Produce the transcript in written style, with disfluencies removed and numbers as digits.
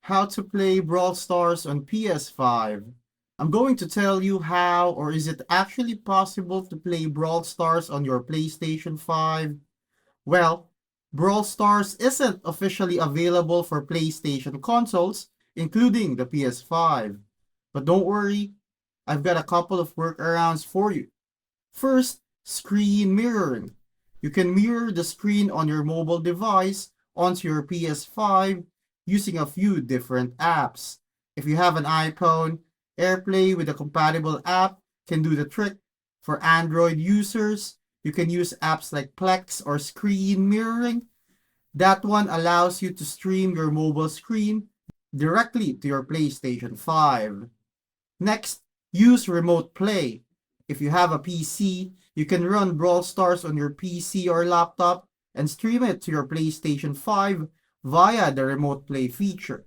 How to play Brawl Stars on PS5. I'm going to tell you how, or is it actually possible to play Brawl Stars on your PlayStation 5? Well, Brawl Stars isn't officially available for PlayStation consoles, including the PS5. But don't worry, I've got a couple of workarounds for you. First, screen mirroring. You can mirror the screen on your mobile device onto your PS5 using a few different apps. If you have an iPhone, AirPlay with a compatible app can do the trick. For Android users, you can use apps like Plex or Screen Mirroring. That one allows you to stream your mobile screen directly to your PlayStation 5. Next, use Remote Play. If you have a PC, you can run Brawl Stars on your PC or laptop and stream it to your PlayStation 5 via the Remote Play feature.